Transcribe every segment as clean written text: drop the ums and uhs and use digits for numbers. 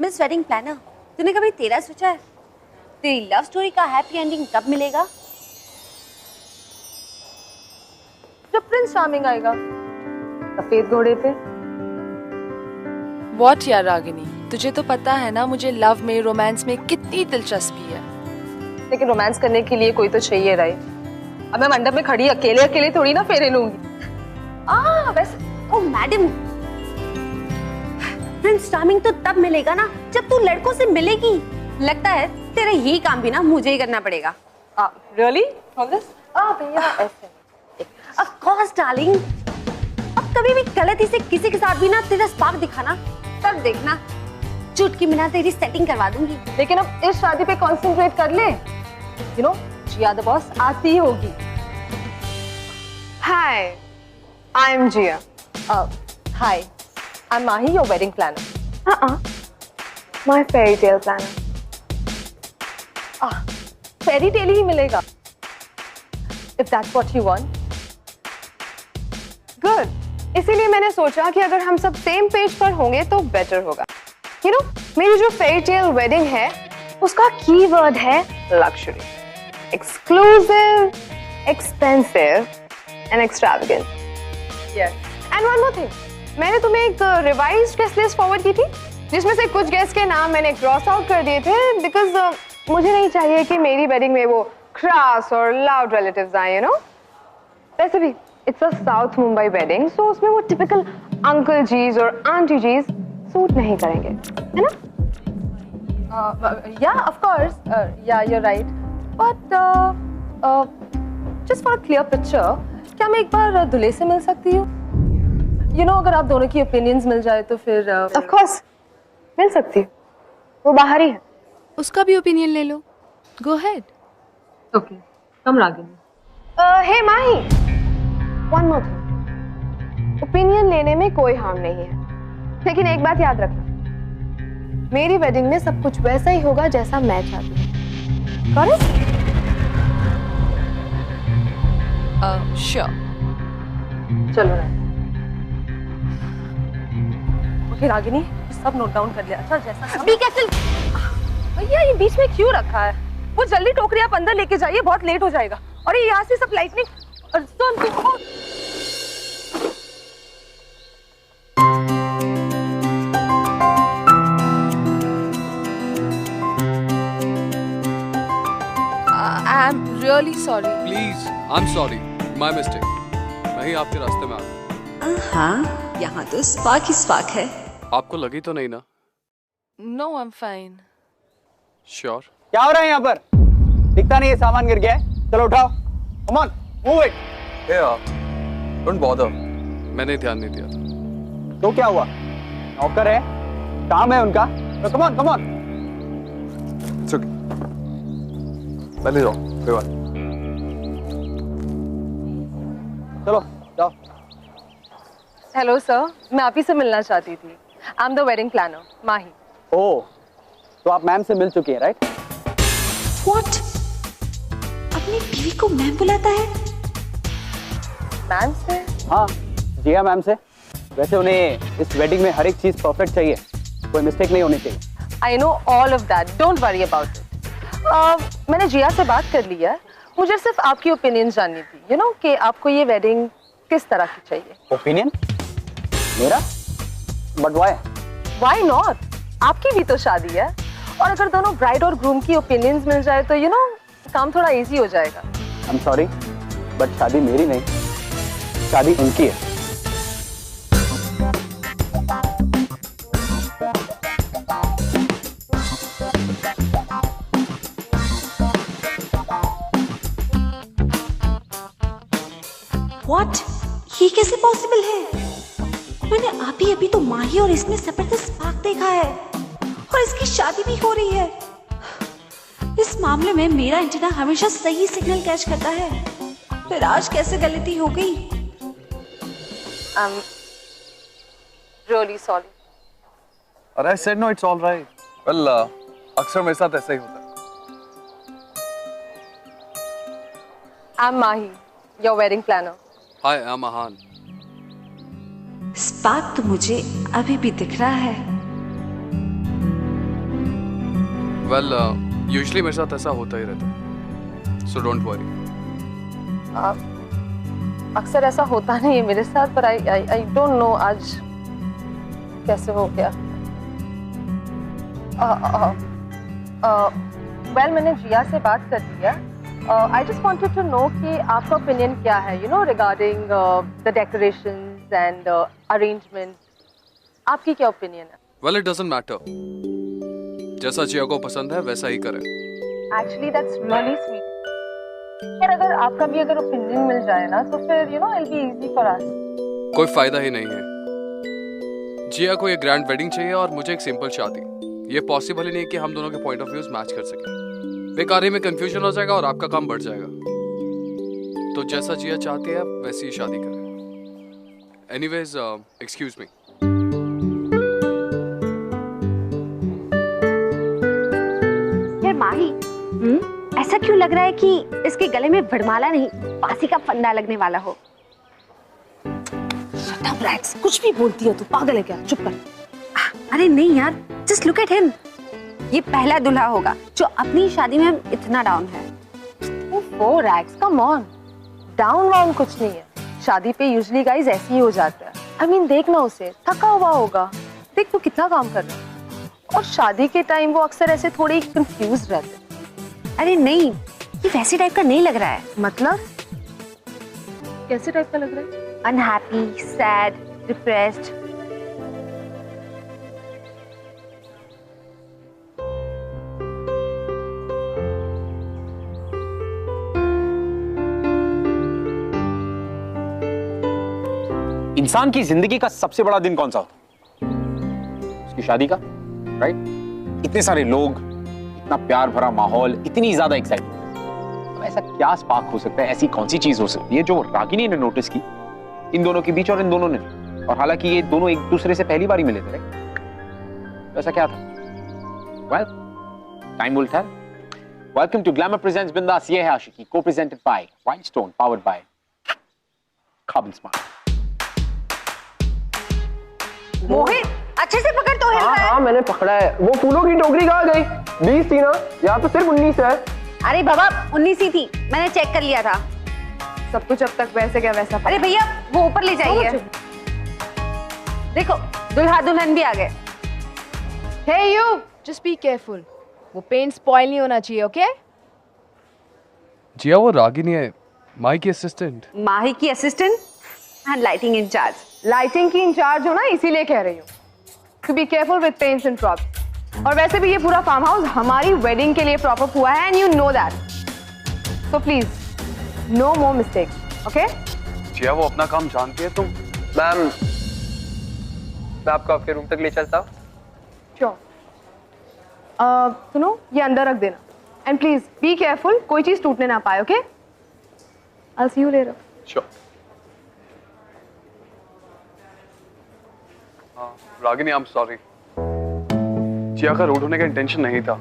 Famous wedding planner, तूने कभी तेरा सोचा है तेरी लव स्टोरी का हैप्पी एंडिंग कब मिलेगा? जब प्रिंस चार्मिंग आएगा सफेद घोड़े पे। What यार रागिनी, तुझे तो पता है ना मुझे लव में रोमांस में कितनी दिलचस्पी है। लेकिन रोमांस करने के लिए कोई तो चाहिए राइट। अब मैं मंडप में खड़ी अकेले अकेले थोड़ी ना फेरे लूंगी। वैसे ओ मैडम, प्रिंस चार्मिंग तो तब मिलेगा ना जब तू लड़कों से मिलेगी। लगता है तेरा यही काम भी ना मुझे ही करना पड़ेगा। रियली? भैया ऐसे। ऑफ कोर्स डार्लिंग, अब कभी भी गलती से किसी के साथ भी ना तेरा स्पार्क दिखाना, तब देखना चुटकी में ना तेरी सेटिंग करवा दूंगी। लेकिन अब इस शादी पे कंसंट्रेट कर ले। You know Jiya the boss आती ही होगी। Hi, I am Jiya. Hi, I am Mahi, your wedding planner. My fairy tale planner. Fairy tale ही मिलेगा। If that's what you want. Good, इसीलिए मैंने सोचा कि अगर हम सब सेम पेज पर होंगे तो बेटर होगा। यू नो मेरी जो फेरी टेल वेडिंग है उसका कीवर्ड है luxury, exclusive, expensive and extravagant. Yes, and one more thing, मैंने तुम्हें एक रिवाइज्ड गेस्ट लिस्ट फॉरवर्ड की थी जिसमें से कुछ गेस्ट के नाम मैंने क्रॉस आउट कर दिए थे बिकॉज मुझे नहीं चाहिए कि मेरी वेडिंग में वो क्रास और लाउड रिलेटिव्स आए, यू नो। वैसे भी it's a south Mumbai wedding, so उसमें वो टिपिकल अंकल जीज और आंटी जीज सूट नहीं करेंगे, है ना? Yeah of course, yeah you are right, but just for a clear picture, क्या मैं एक बार दूल्हे से मिल सकती हूँ? यू नो अगर आप दोनों की ओपिनियंस मिल जाए तो फिर ऑफ कोर्स मिल सकती हूँ, वो बाहर ही है। उसका भी ओपिनियन ले लो, गो अहेड। ओके, कम रागिनी। हे माही, वन मोर थिंग, ओपिनियन लेने में कोई हार्म नहीं है, लेकिन एक बात याद रखना, मेरी वेडिंग में सब कुछ वैसा ही होगा जैसा मैं चाहती हूँ। करेक्ट? श्योर। चलो ना। ओके रागिनी, सब नोट डाउन कर लिया। अच्छा जैसा बी केयरफुल। भैया ये बीच में क्यों रखा है? वो जल्दी टोकरी आप अंदर लेके जाइए, बहुत लेट हो जाएगा। और ये यहाँ से सब लाइटनिंग और सुन I am really sorry. Please, I am sorry, my mistake. मैं ही आपके रास्ते में आ गया। हाँ, यहाँ तो स्पार्क ही स्पार्क है। आपको लगी तो नहीं ना? No, I am fine. Sure? क्या हो रहा है यहाँ पर? दिखता नहीं है सामान गिर गया है। चलो उठाओ, come on, move it. Don't bother, मैंने ध्यान नहीं दिया था। तो क्या हुआ? नौकर है, काम है उनका, तो come on come on. It's okay, पहले जाओ, कोई बात। चलो जाओ। हेलो सर, मैं आप ही से मिलना चाहती थी। I am the wedding planner, Mahi. Oh, तो आप मैम से मिल चुकी हैं, राइट? What? अपनी बीवी को मैम बुलाता है? मैम से? हाँ, जिया मैम से। वैसे उन्हें इस वेडिंग में हर एक चीज परफेक्ट चाहिए, कोई मिस्टेक नहीं होनी चाहिए। I know all of that, don't worry about it. मैंने जिया से बात कर ली है, मुझे सिर्फ आपकी ओपिनियन जाननी थी, यू नो, कि आपको ये वेडिंग किस तरह की चाहिए। ओपिनियन? मेरा? But why? Why not? आपकी भी तो शादी है, और अगर दोनों ब्राइड और ग्रूम की ओपिनियंस मिल जाए तो यू नो काम थोड़ा इजी हो जाएगा। आई एम सॉरी, बट शादी मेरी नहीं, शादी उनकी है। What? ये कैसे पॉसिबल है? मैंने अभी तो माही और इसमें जबरदस्त स्पार्क देखा है, और इसकी शादी भी हो रही है। इस मामले में मेरा एंटीना हमेशा सही सिग्नल कैच करता है, फिर आज कैसे गलती हो गई? Really sorry. अरे I said no, it's all right. Well, अक्सर मेरे साथ ऐसा ही होता है। I am Mahi, your wedding planner. Hi, I'm Ahan. Spark तो मुझे अभी भी दिख रहा है। वेल यूजुअली मेरे साथ ऐसा होता ही रहता, सो डोंट वरी। अक्सर ऐसा होता नहीं है मेरे साथ, पर आई डोंट नो आज कैसे हो गया। वेल मैंने जिया से बात कर ली है। I just wanted to know कि आपका ओपिनियन क्या है, you know, regarding the decorations and arrangement. आपकी क्या ओपिनियन है? वेल इट डजंट मैटर, जैसा जिया को पसंद है वैसा ही करें। Actually that's really sweet. पर अगर आपका भी अगर ओपिनियन मिल जाए ना तो फिर you know it be easy for us. कोई फायदा ही नहीं है। जिया को ये ग्रैंड वेडिंग चाहिए और मुझे एक सिंपल शादी। ये पॉसिबल ही नहीं कि हम दोनों के पॉइंट ऑफ व्यूज मैच कर सकें। बेकार ही में कंफ्यूजन हो जाएगा और आपका काम बढ़ जाएगा। तो जैसा जिया चाहती है वैसी ही शादी करें। Anyways excuse me. यार माही, ऐसा क्यों लग रहा है कि इसके गले में वरमाला नहीं फांसी का फंदा लगने वाला हो? Shut up, Rex. कुछ भी बोलती हो तू, पागल है क्या? चुप कर। अरे नहीं यार, जस्ट लुक एट हिम। ये पहला दूल्हा होगा जो अपनी शादी में इतना डाउन है। ओह रैक्स, कम ऑन। डाउन वाउन कुछ नहीं है। शादी पे यूजुअली गाइस ऐसे ही हो जाता है। आई मीन देखना, उसे थका हुआ होगा, देख वो कितना काम कर रहा है। और शादी के टाइम वो अक्सर ऐसे थोड़े कंफ्यूज रहते हैं। अरे नहीं, ये वैसे टाइप का नहीं लग रहा है। मतलब कैसे टाइप का लग रहा है? Unhappy, sad, depressed. इंसान की जिंदगी का सबसे बड़ा दिन कौन सा होता है? उसकी शादी का, राइट? इतने सारे लोग, इतना प्यार भरा माहौल, इतनी ज्यादा एक्साइटमेंट। अब ऐसा क्या स्पार्क हो सकता है, ऐसी कौन सी चीज हो सकती है जो रागिनी ने नोटिस की इन दोनों के बीच और इन दोनों ने? और हालांकि ये दोनों एक दूसरे से पहली बार ही मिले थे, राइट? ऐसा क्या था? Well, time will tell. Welcome to glamour presents Bindass Ye Hai Aashiqui, co presented by wild stone, powered by Kabil smart. Mohit, अच्छे से पकड़ तो हिल रहा है। हाँ मैंने पकड़ा है। वो फूलों की टोकरी कहाँ गई? 20 थी ना, यहाँ तो सिर्फ 19 है। अरे बाबा 19 ही थी, मैंने चेक कर लिया था। सब कुछ अब तक वैसे क्या वैसा। अरे भैया वो ऊपर ले जाइए। देखो दुल्हा दुल्हन भी आ गए। हे यू, जस्ट बी केयरफुल। वो पेंट स्पॉइल नहीं होना चाहिए, ओके? जिया वो रागिनी है, माही की असिस्टेंट। माही की assistant and lighting in-charge. Lighting की इंचार्ज हो ना, इसीलिए कह रही हूँ to be careful with paints and props. और वैसे भी ये पूरा फार्म हाउस हमारी वेडिंग के लिए प्रॉपर हुआ है and you know that, so please no more mistakes, okay? Jiya वो अपना काम जानती है। तुम मैम, मैं आपको आपके रूम तक ले चलता हूँ। श्योर। सुनो, ये अंदर रख देना एंड प्लीज बी केयरफुल, कोई चीज टूटने ना पाए, okay? I see you later. Sure. Ragini, I am sorry. Jiya का रूड होने का इंटेंशन नहीं था।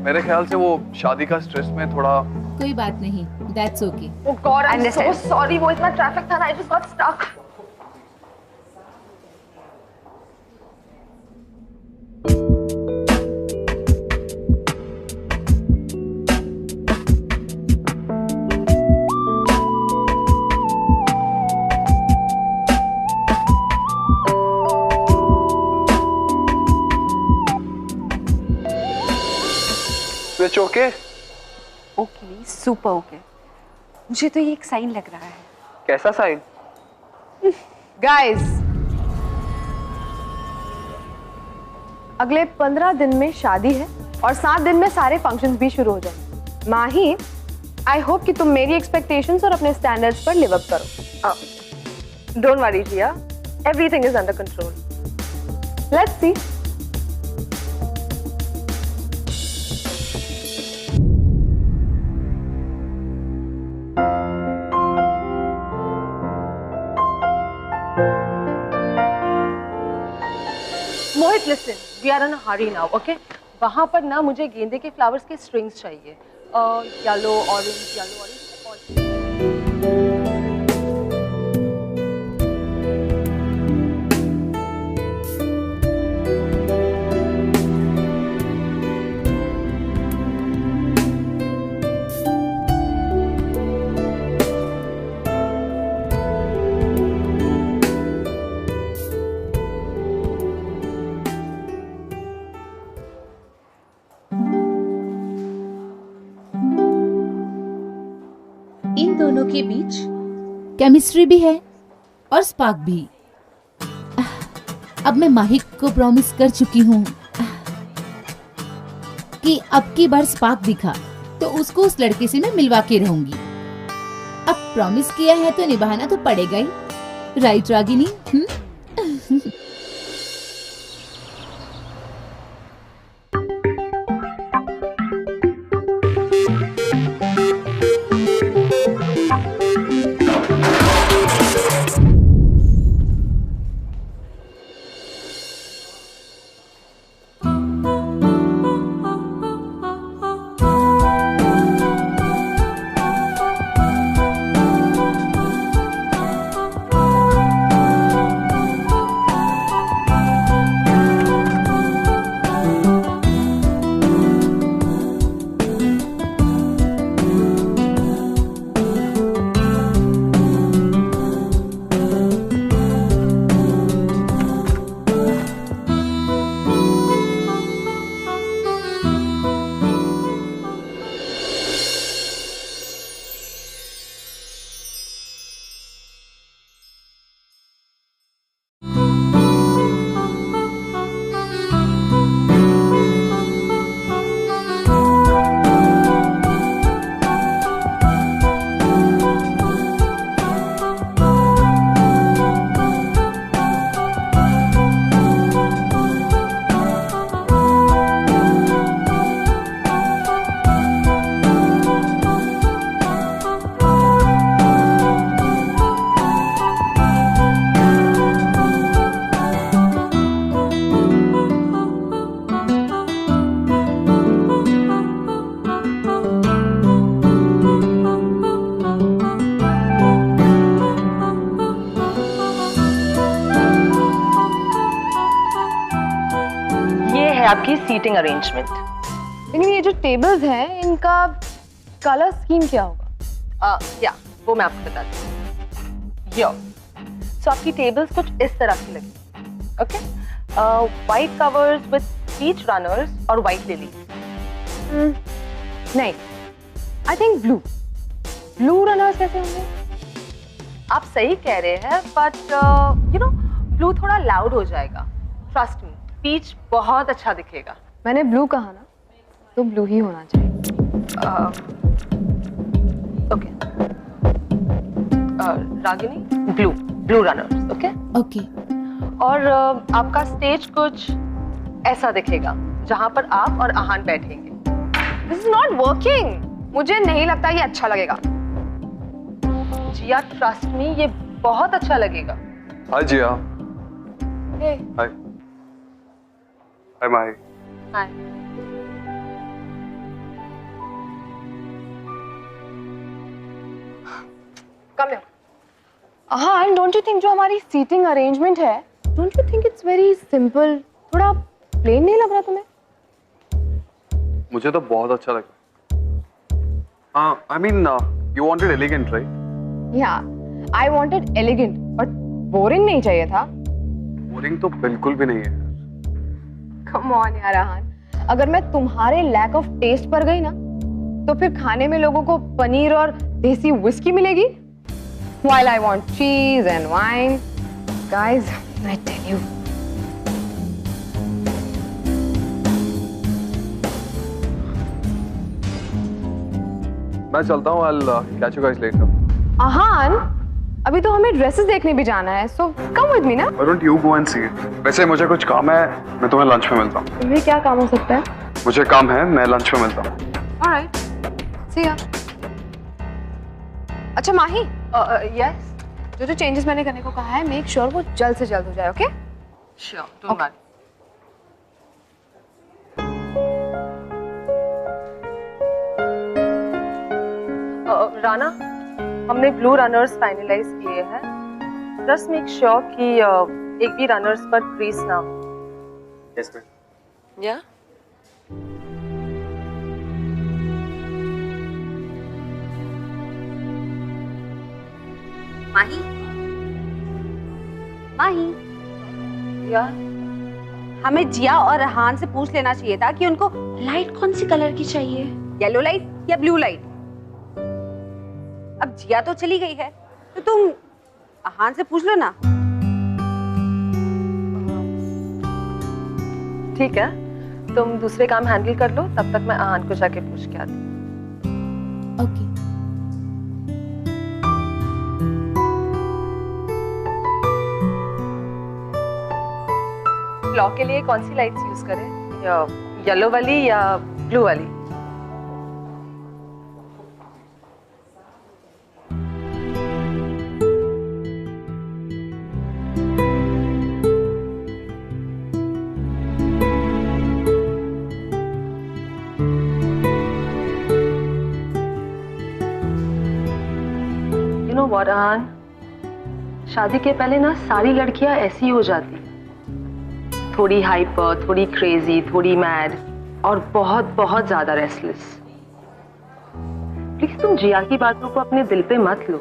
मेरे ख्याल से वो शादी का स्ट्रेस में थोड़ा। कोई बात नहीं, that's okay. Oh God, I'm so sorry, वो इतना ट्रैफिक था ना, I just got stuck. Switch okay? Okay, super okay. मुझे तो ये एक साइन लग रहा है। कैसा साइन? Guys, अगले 15 दिन में शादी है और 7 दिन में सारे फंक्शंस भी शुरू हो जाएंगे। माही, आई होप कि तुम मेरी एक्सपेक्टेशंस और अपने स्टैंडर्ड्स पर लिव अप करो। Don't worry Jiya, everything is under control. Let's see. Mohit, listen, we are in a hurry now, okay? वहां पर ना मुझे गेंदे के फ्लावर्स के स्ट्रिंग्स चाहिए, येलो ऑरेंज। इन दोनों के बीच केमिस्ट्री भी है और स्पार्क भी। अब मैं माही को प्रॉमिस कर चुकी हूँ कि अब की बार स्पार्क दिखा तो उसको उस लड़के से मैं मिलवा के रहूंगी। अब प्रॉमिस किया है तो निभाना तो पड़ेगा ही, राइट रागिनी? आपकी सीटिंग अरेंजमेंट। लेकिन ये जो टेबल्स हैं इनका कलर स्कीम क्या होगा? या वो मैं आपको बताती हूँ। यो सो आपकी टेबल्स कुछ इस तरह की लगी। Okay, white covers with peach runners और वाइट लिलीज। नहीं, आई थिंक ब्लू रनर्स कैसे होंगे? आप सही कह रहे हैं, बट यू नो ब्लू थोड़ा लाउड हो जाएगा। ट्रस्ट मी, पीच बहुत अच्छा दिखेगा। मैंने ब्लू कहा ना, तो ब्लू ही होना चाहिए। Okay Ragini, blue runners. Okay okay. और आपका स्टेज कुछ ऐसा दिखेगा जहां पर आप और आहान बैठेंगे। This is not working. मुझे नहीं लगता ये अच्छा लगेगा। जिया ट्रस्ट मी, ये बहुत अच्छा लगेगा। Hi Jiya. Hey hi. Hi Mahi. Hi. Come here. Aahan, don't you think जो हमारी सीटिंग अरेंजमेंट है, don't you think it's very simple? थोड़ा प्लेन नहीं लग रहा तुम्हें? मुझे तो बहुत अच्छा लगा। I mean you wanted elegant right? या I wanted elegant, but boring नहीं चाहिए था। बोरिंग तो बिल्कुल भी नहीं है। कम ऑन यार आहान, अगर मैं तुम्हारे लैक ऑफ टेस्ट पर गई ना, तो फिर खाने में लोगों को पनीर और देसी विस्की मिलेगी, while I want cheese and wine. Guys, I tell you. मैं चलता हूँ। I'll catch you guys later. आहान, अभी तो हमें ड्रेसेस देखने भी जाना है, so come with me ना? Why don't you go and see it? वैसे मुझे कुछ काम है, मैं तुम्हें लंच में मिलता हूँ। तुम्हें क्या काम हो सकता है? मुझे काम है, मैं लंच में मिलता हूँ। Alright, see ya. अच्छा माही, yes, जो चेंजेस मैंने करने को कहा है, मेक श्योर वो जल्द से जल्द हो जाए, okay? Sure, don't worry. Rana, हमने ब्लू रनर्स फाइनलाइज किए हैं। जस्ट मेक श्योर कि एक भी रनर्स पर क्रीज ना हो। Yes ma'am. या माही, माही, या हमें जिया और रेहान से पूछ लेना चाहिए था कि उनको लाइट कौन सी कलर की चाहिए? येलो लाइट या ब्लू लाइट। अब जिया तो चली गई है तो तुम आहान से पूछ लो ना। ठीक है, तुम दूसरे काम हैंडल कर लो, तब तक मैं आहान को जाके पूछ के आती। ओके। क्लॉक के लिए कौन सी लाइट्स यूज करें, या येलो वाली या ब्लू वाली? You know what, आहान, शादी के पहले ना सारी लड़कियां ऐसी हो जाती, थोड़ी हाइपर, थोड़ी क्रेजी, थोड़ी मैड और बहुत बहुत ज्यादा रेस्टलेस। प्लीज तुम जिया की बातों को अपने दिल पे मत लो।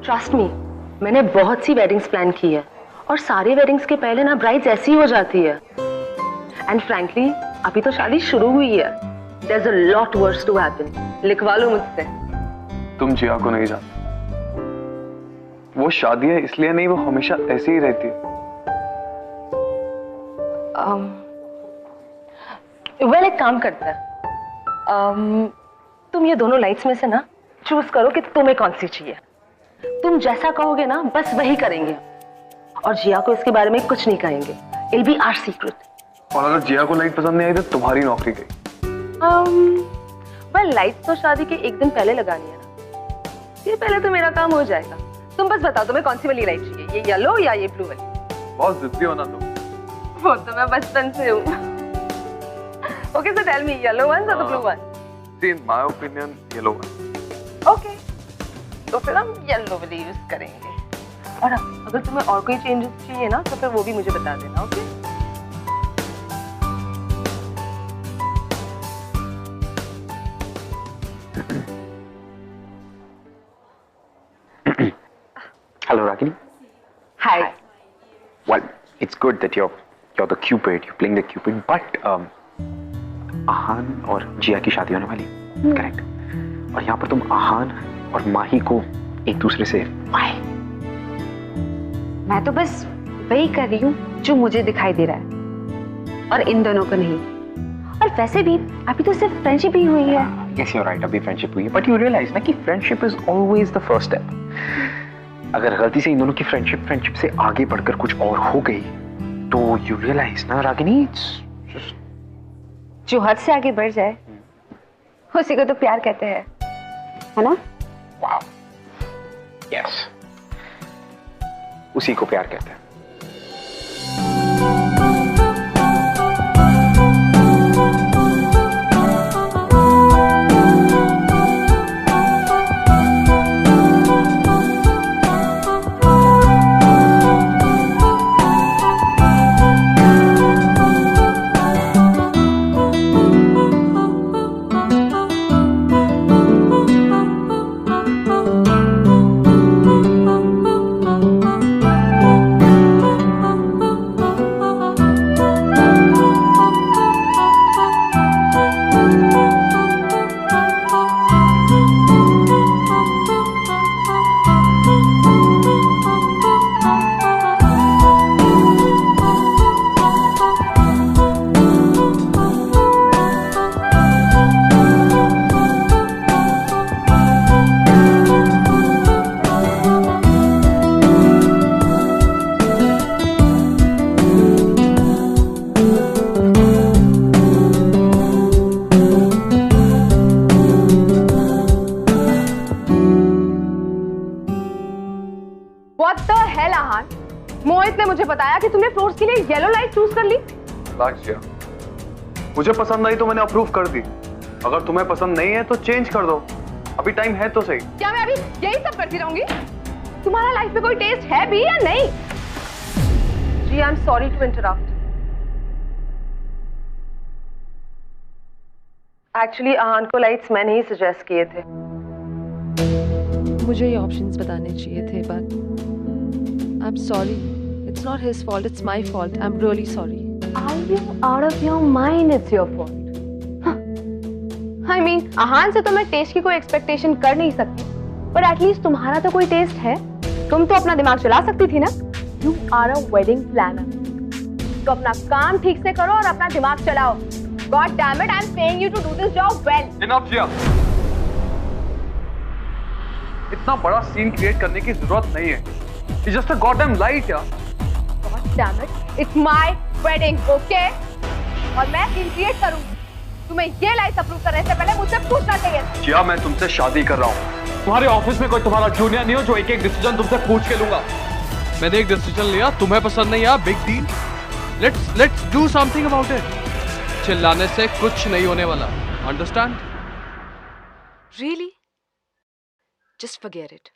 ट्रस्ट मी, मैंने बहुत सी वेडिंग्स प्लान की है और सारे वेडिंग्स के पहले ना ब्राइड्स ऐसी हो जाती है। एंड फ्रैंकली अभी तो शादी शुरू हुई है। There's a lot worse to happen. लिखवा लो मुझसे। तुम जिया को नहीं जानते, वो शादी है इसलिए नहीं, वो हमेशा ऐसी ही रहती है। वेल एक काम करते हैं, तुम ये दोनों लाइट्स में से ना चूज करो कि तुम्हें कौन सी चाहिए। तुम जैसा कहोगे ना बस वही करेंगे और जिया को इसके बारे में कुछ नहीं कहेंगे। It'll be our secret. और अगर जिया को लाइट पसंद नहीं आई तो तुम्हारी नौकरी गई। वेल लाइट तो शादी के एक दिन पहले लगानी है ना, ये पहले तो मेरा काम हो जाएगा। तुम बस बताओ तुम्हें कौन सी वाली लाइट चाहिए, ये येलो या ये ब्लू वाली? बहुत जिद्दी हो ना तुम। वो तो मैं बचपन से हूँ। Okay, so tell me, yellow ones or the blue ones? See, in my opinion, yellow one. Okay, तो फिर हम येलो वाली यूज करेंगे। और अगर तुम्हें और कोई चेंजेस चाहिए ना तो फिर वो भी मुझे बता देना। Okay? Hello, Ragini. Hi. Well, it's good that you're the Cupid. You're playing the Cupid, but आहान और जिया की शादी होने वाली, करेक्ट? और यहाँ पर तुम आहान और माही को एक दूसरे से मैं तो बस वही कर रही हूँ जो मुझे दिखाई दे रहा है और इन दोनों को नहीं। और वैसे भी अभी तो सिर्फ फ्रेंडशिप ही हुई है। Yes, you're right. अभी फ्रेंडशिप हुई है, but you realize ना कि friendship is always the first step. अगर गलती से इन दोनों की फ्रेंडशिप से आगे बढ़कर कुछ और हो गई तो you realize ना रागिनी, जो हद से आगे बढ़ जाए उसी को तो प्यार कहते हैं, है ना? Wow. Yes. उसी को प्यार कहते हैं। मोहित ने मुझे बताया कि तुमने फ्लोर्स के लिए येलो लाइट चूज कर ली। लाजिया, मुझे पसंद आई तो मैंने अप्रूव कर दी। अगर तुम्हें पसंद नहीं है तो चेंज कर दो, अभी टाइम है तो सही। क्या मैं अभी यही सब करती रहूंगी? तुम्हारा लाइफ में कोई टेस्ट है भी या नहीं? जी, I am sorry to interrupt. Actually Aahan को लाइट्स मैंने ही सजेस्ट किए थे। मुझे ये ऑप्शंस बताने चाहिए थे, but I am sorry, it's not his fault, it's my fault. I am really sorry. Are you out of your mind? It's your fault. I mean, आहान से तो मैं टेस्ट की कोई एक्सपेक्टेशन कर नहीं सकती, पर एटलीस्ट तुम्हारा तो कोई टेस्ट है। तुम तो अपना दिमाग चला सकती थी ना। You are a wedding planner. तो अपना काम ठीक से करो और अपना दिमाग चलाओ। God damn it, I'm paying you to do this job well. Enough, जिया। इतना बड़ा सीन क्रिएट करने की जरूरत नहीं है। It's just a goddamn light, यार। God damn it, it's my wedding, okay? और मैं सीन क्रिएट करूंगी। तुम्हें ये लाइट अप्रूव करने से पहले मुझसे पूछना चाहिए। जिया, मैं तुमसे शादी कर रहा हूँ। तुम्हारे ऑफिस में कोई तुम्हारा जूनियर नहीं हो जो एक एक डिसीजन तुमसे पूछ के लूंगा। मैंने एक डिसीजन लिया, तुम्हें पसंद नहीं आया, big deal. Let's do something about it. चिल्लाने से कुछ नहीं होने वाला, understand? Really? Just forget it.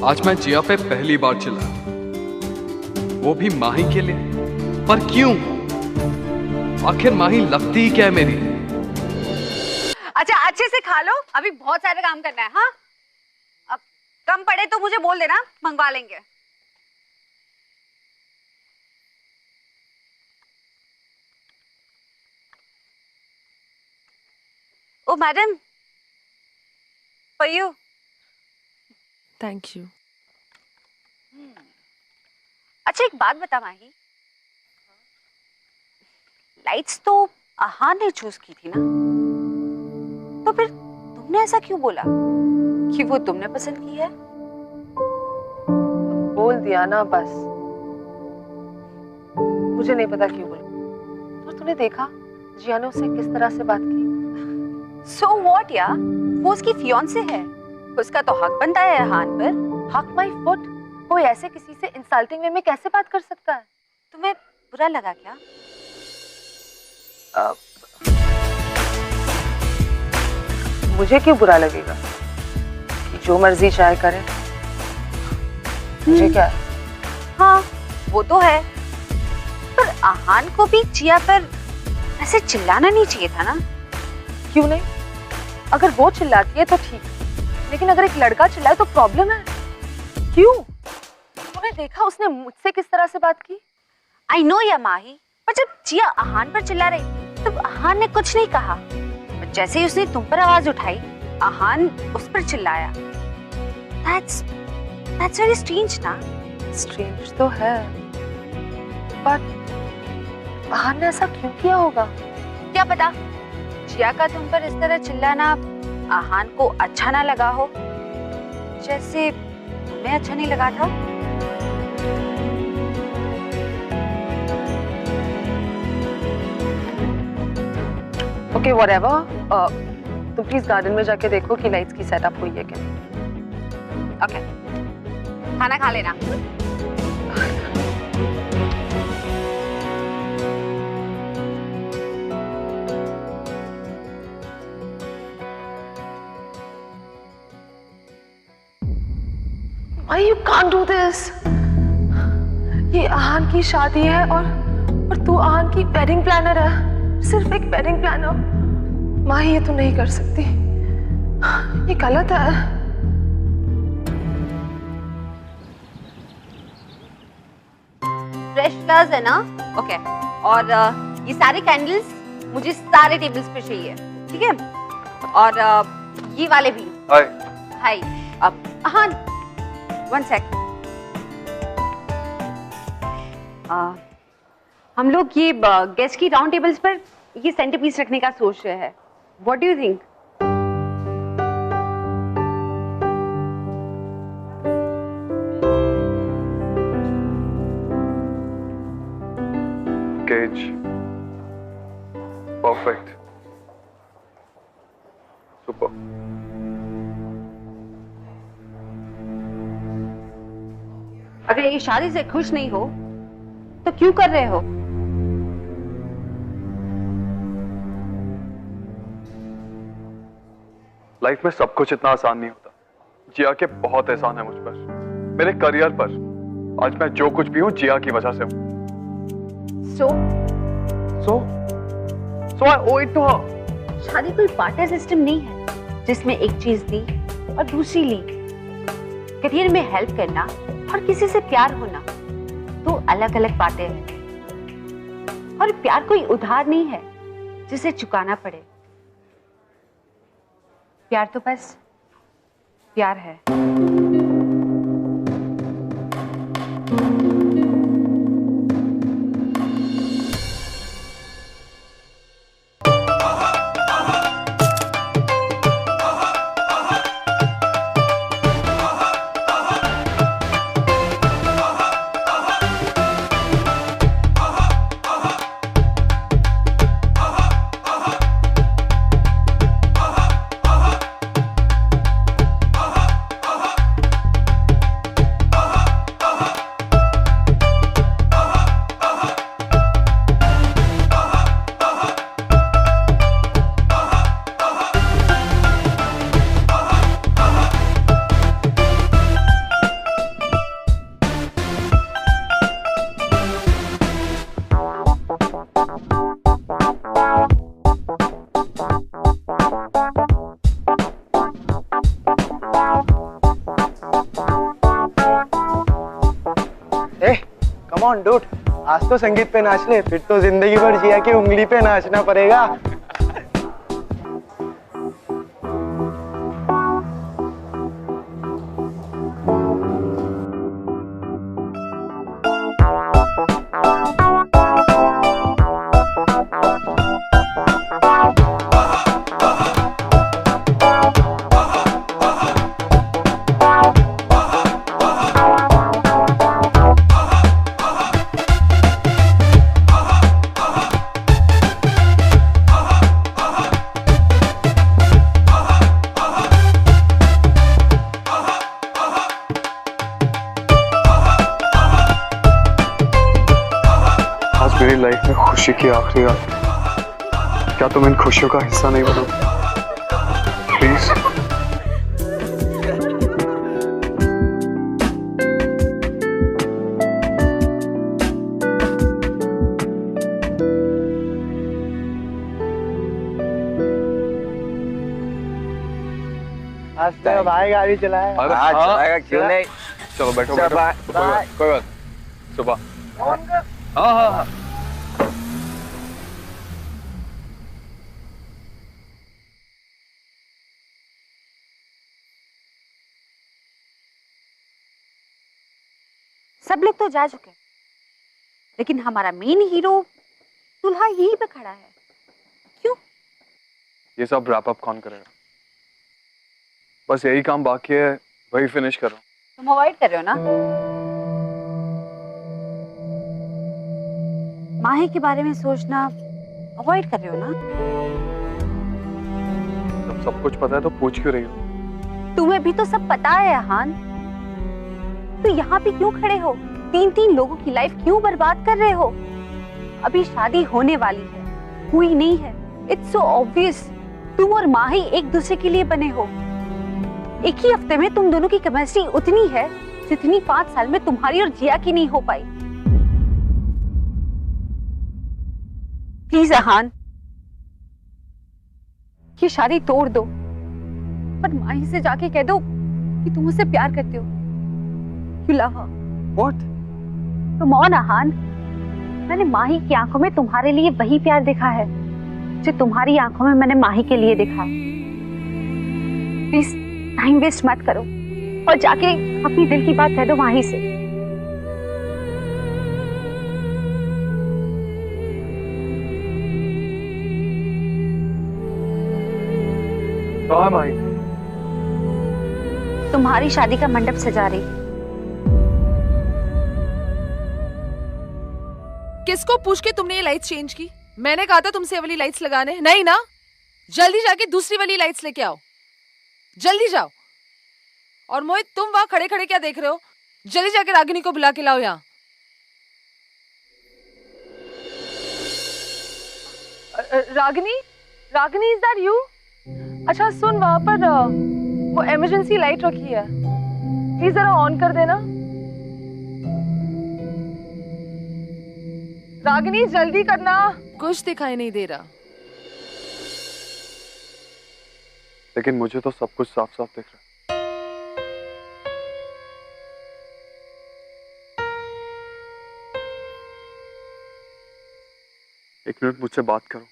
आज मैं जिया पे पहली बार चिल्ला, वो भी माही के लिए। पर क्यों? आखिर माही लगती ही क्या है मेरी? अच्छा अच्छे से खा लो, अभी बहुत सारे काम करना है। हाँ, अब कम पड़े तो मुझे बोल देना, मंगवा लेंगे। Oh madam, for you. Thank you. अच्छा एक बात बता माही, लाइट्स तो आहान ने चूज की थी ना, तो फिर तुमने ऐसा क्यों बोला कि वो तुमने पसंद की है? बोल दिया ना बस। मुझे नहीं पता क्यों बोला। और तूने देखा जिया ने उससे किस तरह से बात की। So what यार, वो उसकी फियांसे है, उसका तो हक बनता है आहान पर। हक माई फुट, कोई ऐसे किसी से इंसल्टिंग वे में कैसे बात कर सकता है? तुम्हें बुरा लगा क्या? मुझे क्यों बुरा लगेगा? कि जो मर्जी चाहे करे, मुझे क्या है? हाँ वो तो है, पर आहान को भी जिया पर ऐसे चिल्लाना नहीं चाहिए था ना? क्यों नहीं? अगर वो चिल्लाती है तो ठीक, लेकिन अगर एक लड़का चिल्लाए तो प्रॉब्लम है। क्यों? तूने देखा उसने मुझसे किस तरह से बात की? आई नो या माही, पर जब जिया आहान पर चिल्ला रही थी तब आहान ने कुछ नहीं कहा, पर जैसे ही उसने तुम पर आवाज उठाई आहान उस पर चिल्लाया। That's very strange ना? स्ट्रेंज तो है, पर आहान ने ऐसा क्यों किया होगा? क्या पता, जिया का तुम पर इस तरह चिल्लाना आहान को अच्छा ना लगा हो, जैसे तुम्हें अच्छा नहीं लगा था। ओके व्हाटएवर, तुम प्लीज गार्डन में जाके देखो कि लाइट्स की सेटअप हुई है क्या नहीं। ओके, खाना खा लेना। Why you can't do this? ये आहान की शादी है और तू आहान की वेडिंग प्लानर है, सिर्फ एक वेडिंग प्लानर। माही ये तू नहीं कर सकती, ये गलत है। फ्रेश फ्लावर्स है ना? ओके, और ये सारे कैंडल्स मुझे सारे टेबल्स पे चाहिए, ठीक है? और ये वाले भी। हाय। हाय। अब आहान, वन सेक। हम लोग ये गेस्ट की राउंड टेबल्स पर ये सेंटरपीस रखने का सोच रहे हैं। What do you think? केज परफेक्ट, सुपर। अगर ये शादी से खुश नहीं हो तो क्यों कर रहे हो? लाइफ में सब कुछ इतना आसान नहीं होता। जिया के बहुत एहसान है मुझ पर, मेरे करियर पर। आज मैं जो कुछ भी हूं जिया की वजह से हूं। सो so I owe it to her. शादी कोई पार्टनर सिस्टम नहीं है जिसमें एक चीज दी और दूसरी ली। करियर में हेल्प करना और किसी से प्यार होना दो अलग अलग बातें हैं। और प्यार कोई उधार नहीं है जिसे चुकाना पड़े। प्यार तो बस प्यार है। Come on, dude. आज तो संगीत पे नाच ले, फिर तो जिंदगी भर जिया की उंगली पे नाचना पड़ेगा। मेरी लाइफ में खुशी की आखिरी रात, क्या तुम इन खुशियों का हिस्सा नहीं बनो प्लीज? आज तो भाई गाड़ी चलाएगा। हाँ चलाएगा, क्यों नहीं? चलो बैठो कोई बात सुबह। हाँ हाँ हाँ। सब लोग तो जा चुके, लेकिन हमारा मेन हीरो दूल्हा यहीं पे खड़ा है। क्यों? ये सब रैप अप कौन करेगा? बस यही काम बाकी है, वही फिनिश करो। तुम अवॉइड कर रहे हो ना? माही के बारे में सोचना अवॉइड कर रहे हो ना? जब सब कुछ पता है तो पूछ क्यों रही हो? तुम्हें भी तो सब पता है अहान। तो यहाँ पे क्यों खड़े हो? तीन लोगों की लाइफ क्यों बर्बाद कर रहे हो? अभी शादी होने वाली है, हुई नहीं है। It's so obvious. तुम और माही एक दूसरे के लिए बने हो। एक ही हफ्ते में तुम दोनों की केमिस्ट्री उतनी है जितनी 5 साल में तुम्हारी और जिया की नहीं हो पाई। प्लीज अहान, ये शादी तोड़ दो और माही से जाके कह दो कि तुम उससे प्यार करते हो। You love her. What? Come on, Ahaan. मैंने माही की आंखों में तुम्हारे लिए वही प्यार देखा है जो तुम्हारी आंखों में मैंने माही के लिए देखा। प्लीज टाइम वेस्ट मत करो और जाके अपनी दिल की बात कह दो माही से। कहाँ माही? तुम्हारी शादी का मंडप सजा रही। किसको पूछ के तुमने ये लाइट्स चेंज की? मैंने कहा था तुमसे ये वाली लाइट्स लगाने, नहीं ना? जल्दी जाके दूसरी वाली लाइट्स लेके आओ, जल्दी जाओ। और मोहित, तुम वहां खड़े खड़े क्या देख रहे हो? जल्दी जाके रागिनी को बुला के लाओ यहाँ। Ragini, Ragini is that you? अच्छा सुन, वहां पर वो इमरजेंसी लाइट रखी है, प्लीज जरा ऑन कर देना। रागिनी जल्दी करना। कुछ दिखाई नहीं दे रहा। लेकिन मुझे तो सब कुछ साफ साफ दिख रहा है। एक मिनट मुझसे बात करो।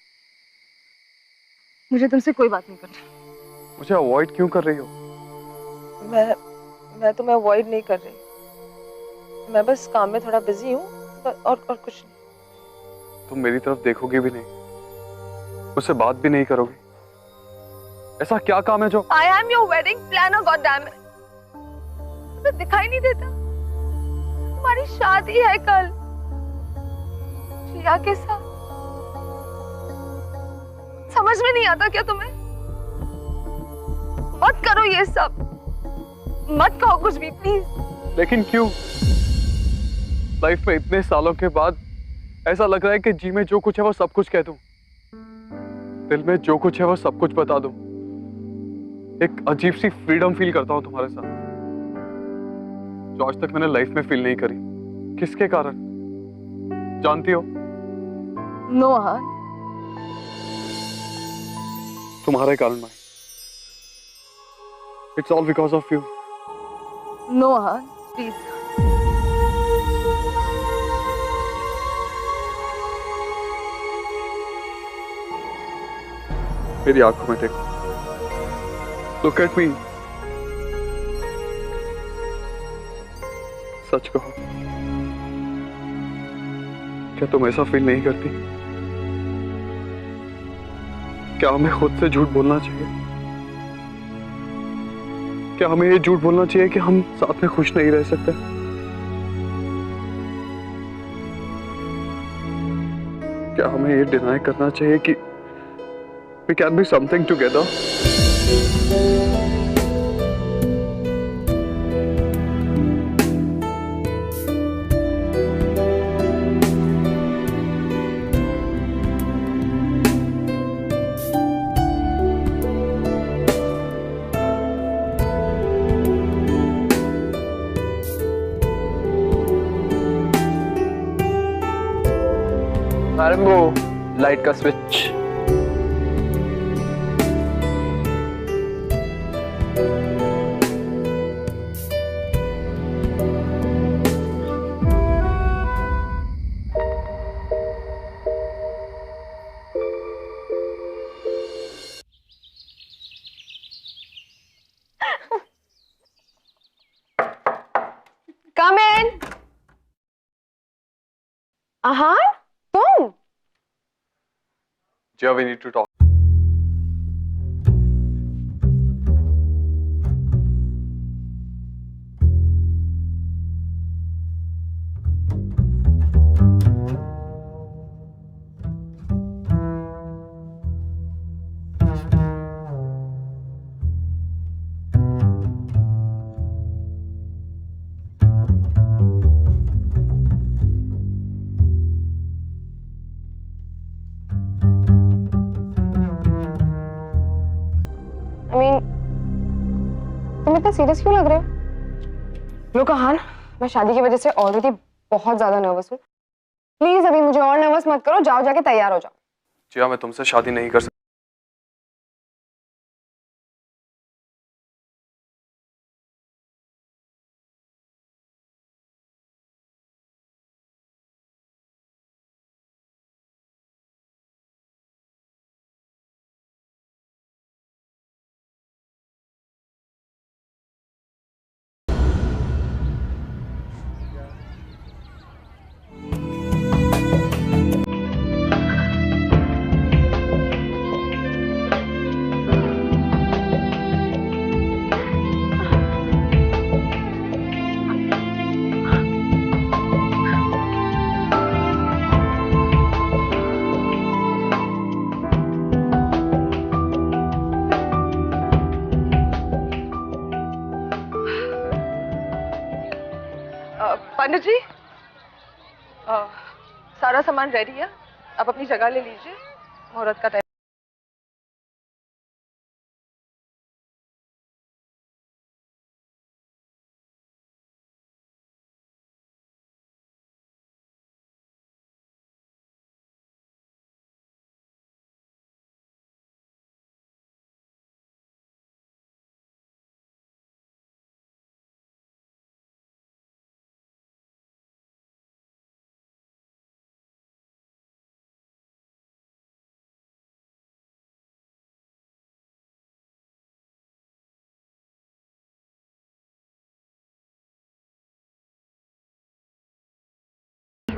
मुझे तुमसे कोई बात नहीं करनी। मुझे अवॉइड क्यों कर रही हो? मैं तुम्हें अवॉइड नहीं कर रही, मैं बस काम में थोड़ा बिजी हूँ, और कुछ नहीं। तुम मेरी तरफ देखोगे भी नहीं, मुझसे बात भी नहीं करोगे? ऐसा क्या काम है जो? I am your wedding planner, goddammit। तुम्हें दिखाई नहीं देता? तुम्हारी शादी है कल जिया के साथ। समझ में नहीं आता क्या तुम्हें? मत करो ये सब, मत कहो कुछ भी प्लीज। लेकिन क्यों? लाइफ में इतने सालों के बाद ऐसा लग रहा है कि जी में जो कुछ है वो सब कुछ कह दूं, दिल में जो कुछ है वो सब कुछ बता दूं। एक अजीब सी फ्रीडम फील करता हूं तुम्हारे साथ, जो आज तक मैंने लाइफ में फील नहीं करी। किसके कारण जानती हो? नो हाँ, तुम्हारे कारण माई। It's all because of you. No हाँ प्लीज। मेरी आंखों में देखो, लुक एट मी। सच कहो, क्या तुम ऐसा फील नहीं करती? क्या हमें खुद से झूठ बोलना चाहिए? क्या हमें ये झूठ बोलना चाहिए कि हम साथ में खुश नहीं रह सकते? क्या हमें ये डिनाई करना चाहिए कि we can be something together? आरंभो लाइट का स्विच। Come in। आहार, तुम? Jia, we need to talk. I mean, तुम इतना सीरियस क्यों लग रहे हो? लोग कहान, मैं शादी की वजह से ऑलरेडी बहुत ज्यादा नर्वस हूँ। प्लीज अभी मुझे और नर्वस मत करो, जाओ जाके तैयार हो जाओ। जिया, मैं तुमसे शादी नहीं कर सकता। पंडित जी, सारा सामान रेडी है, आप अपनी जगह ले लीजिए, मुहूर्त का टाइम।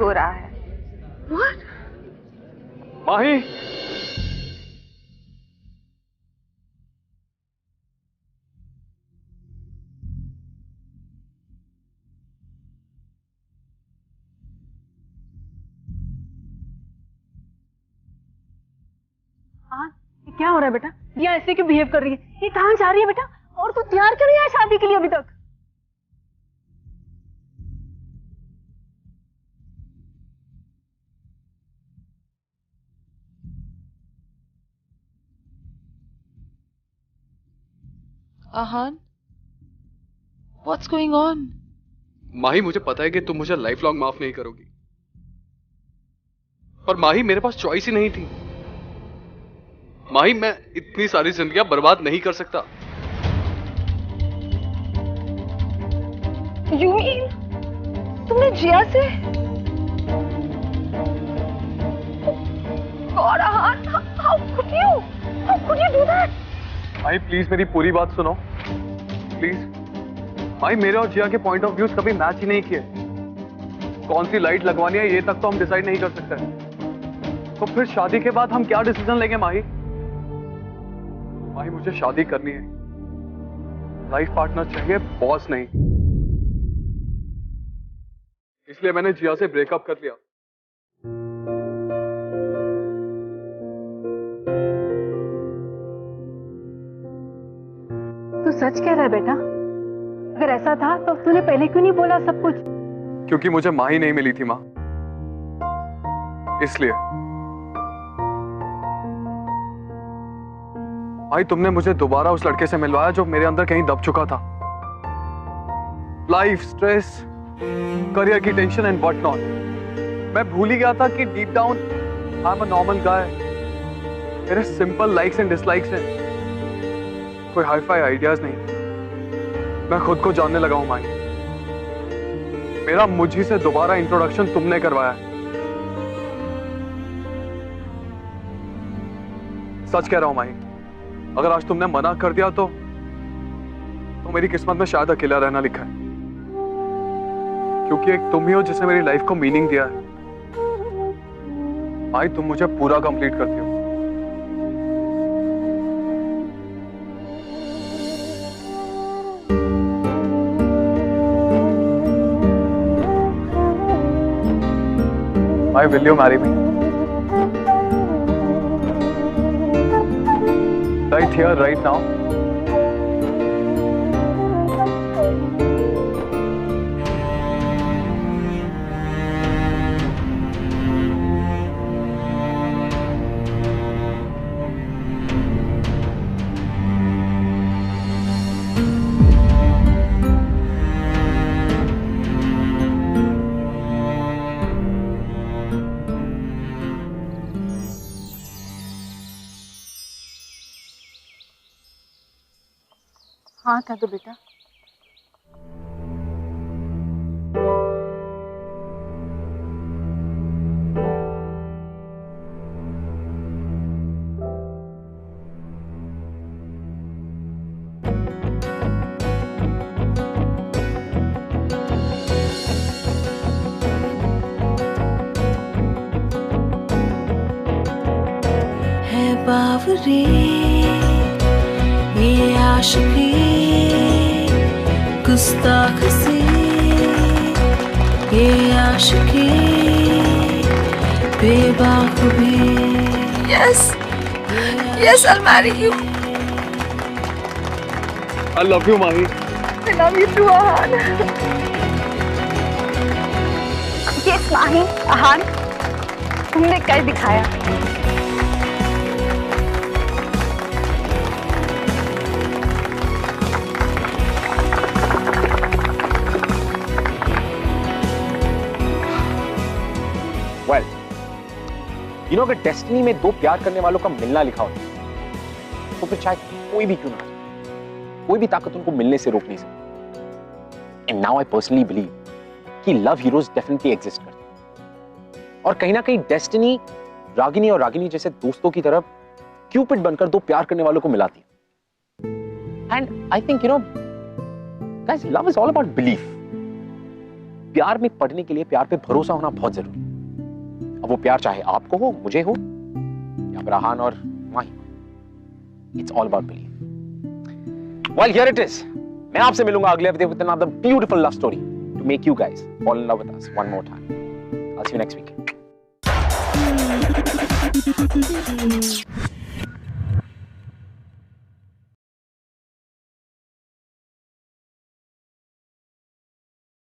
हो रहा है। What? माही, हाँ, ये क्या हो रहा है बेटा? दिया ऐसे क्यों बिहेव कर रही है? ये कहाँ जा रही है बेटा? और तू तैयार क्यों नहीं है शादी के लिए अभी तक? आहान, what's going on? माही, मुझे पता है कि तुम मुझे लाइफ लॉन्ग माफ नहीं करोगी, पर माही मेरे पास चॉइस ही नहीं थी। माही, मैं इतनी सारी जिंदगियां बर्बाद नहीं कर सकता। You mean तुमने जिया से? God, Ahan, how could you? How could you do that? Mahi please मेरी पूरी बात सुनो प्लीज। माही, मेरे और जिया के पॉइंट ऑफ व्यूज कभी मैच ही नहीं किए। कौन सी लाइट लगवानी है ये तक तो हम डिसाइड नहीं कर सकते। तो फिर शादी के बाद हम क्या डिसीजन लेंगे माही? माही, मुझे शादी करनी है, लाइफ पार्टनर चाहिए, बॉस नहीं। इसलिए मैंने जिया से ब्रेकअप कर लिया। तू सच कह रहा है बेटा? अगर ऐसा था तो तूने पहले क्यों नहीं बोला सब कुछ? क्योंकि मुझे माँ ही नहीं मिली थी माँ, इसलिए। भाई, तुमने मुझे दोबारा उस लड़के से मिलवाया जो मेरे अंदर कहीं दब चुका था। लाइफ, स्ट्रेस, करियर की टेंशन एंड व्हाट नॉट। मैं भूल ही गया था कि deep down I am a normal guy. मेरे सिंपल लाइक्स एंड डिसलाइक्स हैं, कोई हाई फाई आइडियाज नहीं। मैं खुद को जानने लगा हूं माई। मेरा मुझी से दोबारा इंट्रोडक्शन तुमने करवाया। सच कह रहा हूं माई, अगर आज तुमने मना कर दिया तो मेरी किस्मत में शायद अकेला रहना लिखा है, क्योंकि एक तुम ही हो जिसने मेरी लाइफ को मीनिंग दिया है। माई, तुम मुझे पूरा कंप्लीट करती हो। Why will you marry me? Right here, right now. हाँ था तो बेटा। है बावरी ये आशिकी गुस्ताख सी ये आशिकी बेबाक भी। Yes, yes, I'll marry you. I love you, Mahi. I love you too, Ahan. Yes, माही, आहान, तुमने कर दिखाया। Well, you know, अगर डेस्टिनी में दो प्यार करने वालों का मिलना लिखा होता तो फिर शायद कोई भी क्यों ना, कोई भी ताकत उनको मिलने से रोक नहीं सकती। And now I personally believe कि लव हीरोज डेफिनेटली एग्जिस्ट करते हैं, और कहीं ना कहीं डेस्टिनी रागिनी और रागिनी जैसे दोस्तों की तरफ क्यूपिड बनकर दो प्यार करने वालों को मिलाती है। And I think, you know guys, love is all about belief. प्यार में पड़ने के लिए प्यार पे भरोसा होना बहुत जरूरी है। अब वो प्यार चाहे आपको हो, मुझे हो, या फिर आहान और Mahi. It's all about believe. Well here it is. मैं आपसे मिलूंगा अगले हफ्ते with another beautiful love story to make you guys fall in love with us one more time. I'll see you next week.